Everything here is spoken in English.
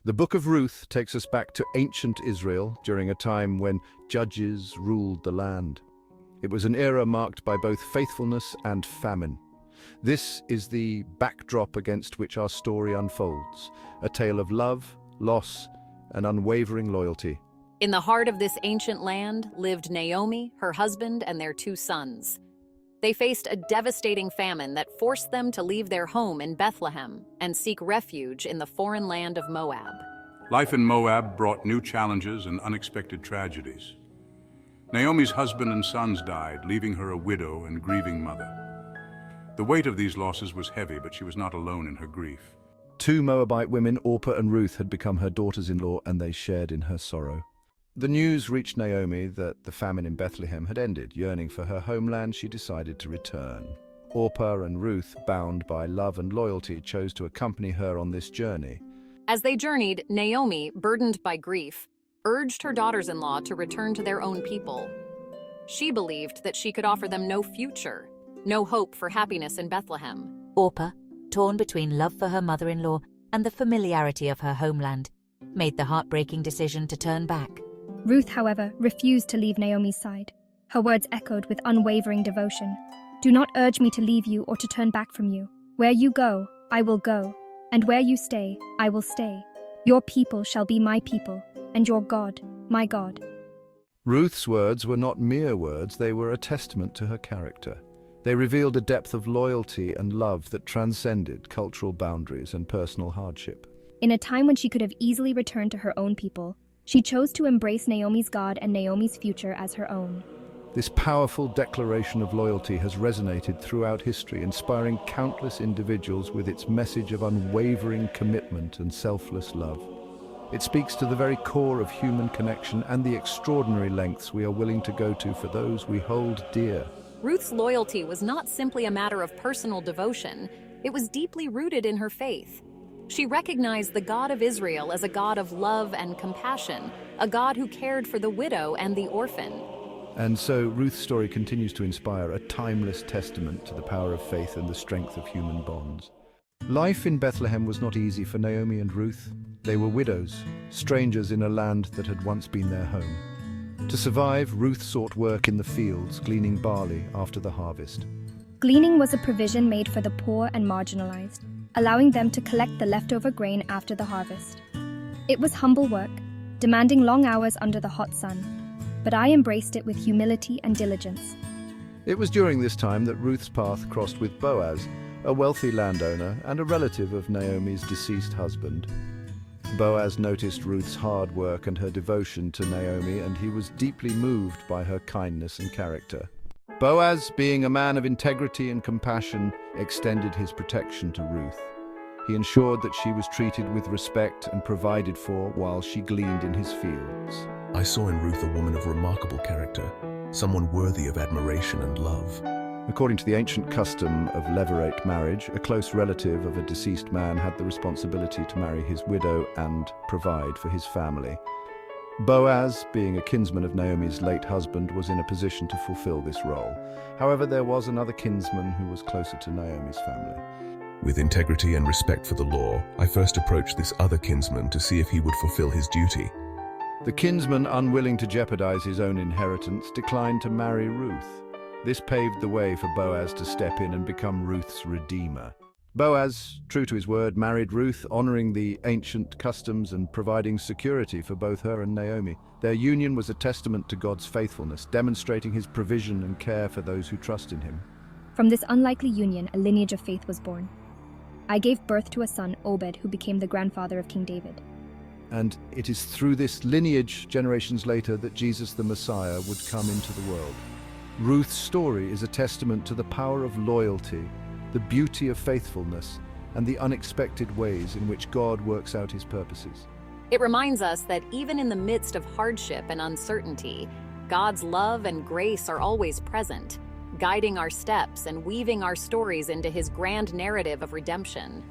The book of Ruth takes us back to ancient Israel during a time when judges ruled the land. It was an era marked by both faithfulness and famine. This is the backdrop against which our story unfolds, a tale of love, loss, and unwavering loyalty. In the heart of this ancient land lived Naomi, her husband, and their 2 sons. They faced a devastating famine that forced them to leave their home in Bethlehem and seek refuge in the foreign land of Moab. Life in Moab brought new challenges and unexpected tragedies. Naomi's husband and sons died, leaving her a widow and grieving mother. The weight of these losses was heavy, but she was not alone in her grief. 2 Moabite women, Orpah and Ruth, had become her daughters-in-law, and they shared in her sorrow. The news reached Naomi that the famine in Bethlehem had ended. Yearning for her homeland, she decided to return. Orpah and Ruth, bound by love and loyalty, chose to accompany her on this journey. As they journeyed, Naomi, burdened by grief, urged her daughters-in-law to return to their own people. She believed that she could offer them no future, no hope for happiness in Bethlehem. Orpah, torn between love for her mother-in-law and the familiarity of her homeland, made the heartbreaking decision to turn back. Ruth, however, refused to leave Naomi's side. Her words echoed with unwavering devotion. "Do not urge me to leave you or to turn back from you. Where you go, I will go, and where you stay, I will stay. Your people shall be my people, and your God, my God." Ruth's words were not mere words, they were a testament to her character. They revealed a depth of loyalty and love that transcended cultural boundaries and personal hardship. In a time when she could have easily returned to her own people, she chose to embrace Naomi's God and Naomi's future as her own. This powerful declaration of loyalty has resonated throughout history, inspiring countless individuals with its message of unwavering commitment and selfless love. It speaks to the very core of human connection and the extraordinary lengths we are willing to go to for those we hold dear. Ruth's loyalty was not simply a matter of personal devotion, it was deeply rooted in her faith. She recognized the God of Israel as a God of love and compassion, a God who cared for the widow and the orphan. And so Ruth's story continues to inspire, a timeless testament to the power of faith and the strength of human bonds. Life in Bethlehem was not easy for Naomi and Ruth. They were widows, strangers in a land that had once been their home. To survive, Ruth sought work in the fields, gleaning barley after the harvest. Gleaning was a provision made for the poor and marginalized, allowing them to collect the leftover grain after the harvest. It was humble work, demanding long hours under the hot sun, but I embraced it with humility and diligence. It was during this time that Ruth's path crossed with Boaz, a wealthy landowner and a relative of Naomi's deceased husband. Boaz noticed Ruth's hard work and her devotion to Naomi, and he was deeply moved by her kindness and character. Boaz, being a man of integrity and compassion, extended his protection to Ruth. He ensured that she was treated with respect and provided for while she gleaned in his fields. I saw in Ruth a woman of remarkable character, someone worthy of admiration and love. According to the ancient custom of levirate marriage, a close relative of a deceased man had the responsibility to marry his widow and provide for his family. Boaz, being a kinsman of Naomi's late husband, was in a position to fulfill this role. However, there was another kinsman who was closer to Naomi's family. With integrity and respect for the law, I first approached this other kinsman to see if he would fulfill his duty. The kinsman, unwilling to jeopardize his own inheritance, declined to marry Ruth. This paved the way for Boaz to step in and become Ruth's redeemer. Boaz, true to his word, married Ruth, honoring the ancient customs and providing security for both her and Naomi. Their union was a testament to God's faithfulness, demonstrating his provision and care for those who trust in him. From this unlikely union, a lineage of faith was born. I gave birth to a son, Obed, who became the grandfather of King David. And it is through this lineage, generations later, that Jesus the Messiah would come into the world. Ruth's story is a testament to the power of loyalty, the beauty of faithfulness, and the unexpected ways in which God works out his purposes. It reminds us that even in the midst of hardship and uncertainty, God's love and grace are always present, guiding our steps and weaving our stories into his grand narrative of redemption.